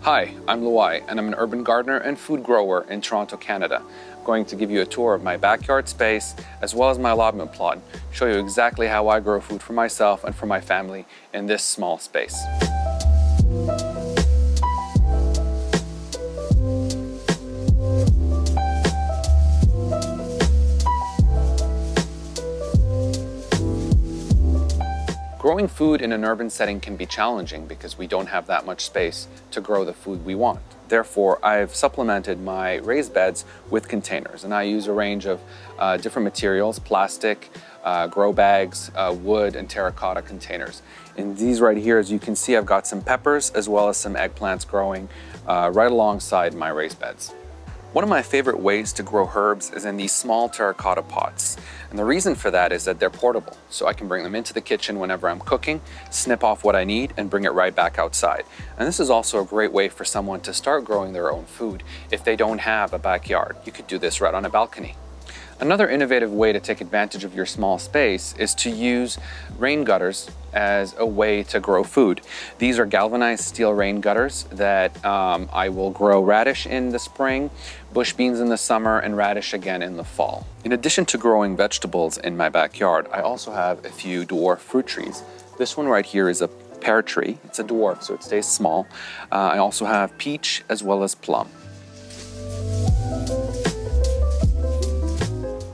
Hi, I'm Luai, and I'm an urban gardener and food grower in Toronto, Canada. I'm going to give you a tour of my backyard space as well as my allotment plot, show you exactly how I grow food for myself and for my family in this small space. Growing food in an urban setting can be challenging because we don't have that much space to grow the food we want. Therefore, I've supplemented my raised beds with containers, and I use a range of different materials: plastic, grow bags, wood, and terracotta containers. In these right here, as you can see, I've got some peppers as well as some eggplants growing right alongside my raised beds. One of my favorite ways to grow herbs is in these small terracotta pots. And the reason for that is that they're portable. So I can bring them into the kitchen whenever I'm cooking, snip off what I need, and bring it right back outside. And this is also a great way for someone to start growing their own food if they don't have a backyard. You could do this right on a balcony. Another innovative way to take advantage of your small space is to use rain gutters as a way to grow food. These are galvanized steel rain gutters that I will grow radish in the spring, bush beans in the summer, and radish again in the fall. In addition to growing vegetables in my backyard, I also have a few dwarf fruit trees. This one right here is a pear tree. It's a dwarf, so it stays small. I also have peach as well as plum.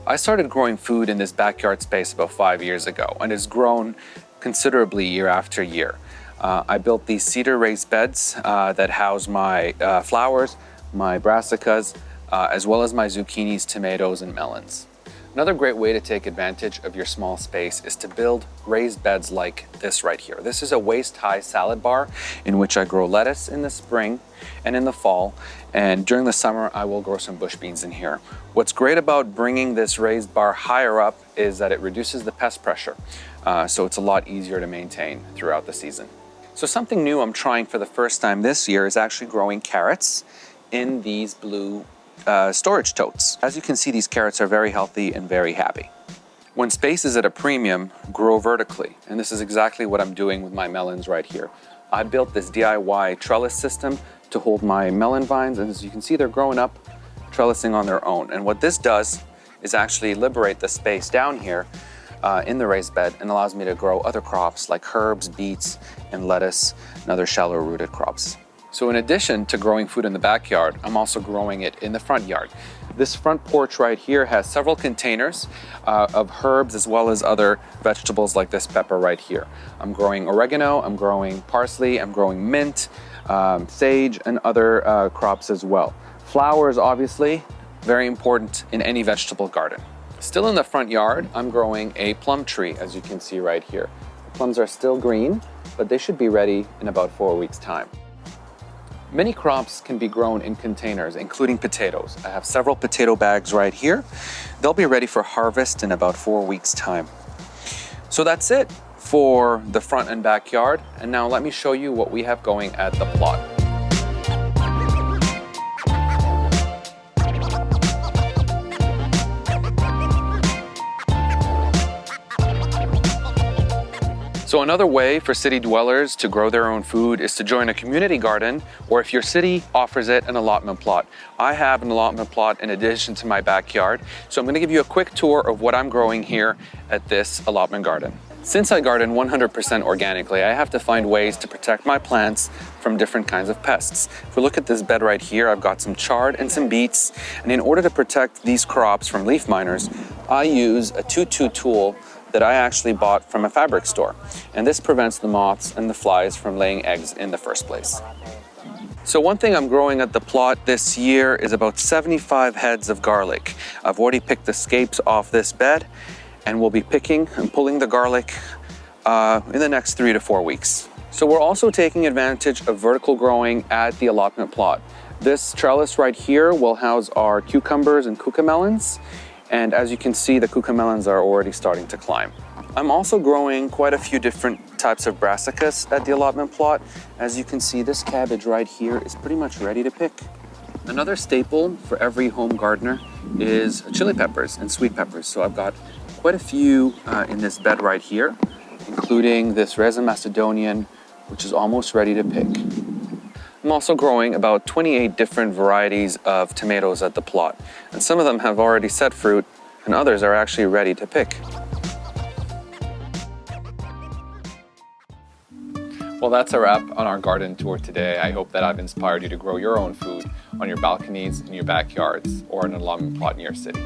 I started growing food in this backyard space about 5 years ago, and it's grown considerably year after year. I built these cedar raised beds that house my flowers, my brassicas, as well as my zucchinis, tomatoes, and melons. Another great way to take advantage of your small space is to build raised beds like this right here. This is a waist-high salad bar in which I grow lettuce in the spring and in the fall, and during the summer I will grow some bush beans in here. What's great about bringing this raised bar higher up is that it reduces the pest pressure, so it's a lot easier to maintain throughout the season. So something new I'm trying for the first time this year is actually growing carrots in these blue storage totes. As you can see, these carrots are very healthy and very happy. When space is at a premium, grow vertically, and this is exactly what I'm doing with my melons right here. I built this DIY trellis system to hold my melon vines, and as you can see, they're growing up, trellising on their own. And what this does is actually liberate the space down here in the raised bed and allows me to grow other crops like herbs, beets, and lettuce, and other shallow rooted crops. So in addition to growing food in the backyard, I'm also growing it in the front yard. This front porch right here has several containers of herbs as well as other vegetables like this pepper right here. I'm growing oregano, I'm growing parsley, I'm growing mint, sage, and other crops as well. Flowers, obviously, very important in any vegetable garden. Still in the front yard, I'm growing a plum tree, as you can see right here. The plums are still green, but they should be ready in about 4 weeks' time. Many crops can be grown in containers, including potatoes. I have several potato bags right here. They'll be ready for harvest in about 4 weeks' time. So that's it for the front and backyard. And now let me show you what we have going at the plot. So another way for city dwellers to grow their own food is to join a community garden, or if your city offers it, an allotment plot. I have an allotment plot in addition to my backyard, so I'm going to give you a quick tour of what I'm growing here at this allotment garden. Since I garden 100% organically, I have to find ways to protect my plants from different kinds of pests. If we look at this bed right here, I've got some chard and some beets, and in order to protect these crops from leaf miners, I use a 2-2 tool that I actually bought from a fabric store. And this prevents the moths and the flies from laying eggs in the first place. So one thing I'm growing at the plot this year is about 75 heads of garlic. I've already picked the scapes off this bed, and we'll be picking and pulling the garlic in the next 3 to 4 weeks. So we're also taking advantage of vertical growing at the allotment plot. This trellis right here will house our cucumbers and cucamelons. And as you can see, the cucamelons are already starting to climb. I'm also growing quite a few different types of brassicas at the allotment plot. As you can see, this cabbage right here is pretty much ready to pick. Another staple for every home gardener is chili peppers and sweet peppers. So I've got quite a few in this bed right here, including this resin Macedonian, which is almost ready to pick. I'm also growing about 28 different varieties of tomatoes at the plot, and some of them have already set fruit, and others are actually ready to pick. Well, that's a wrap on our garden tour today. I hope that I've inspired you to grow your own food on your balconies, in your backyards, or in a lawn plot in your city.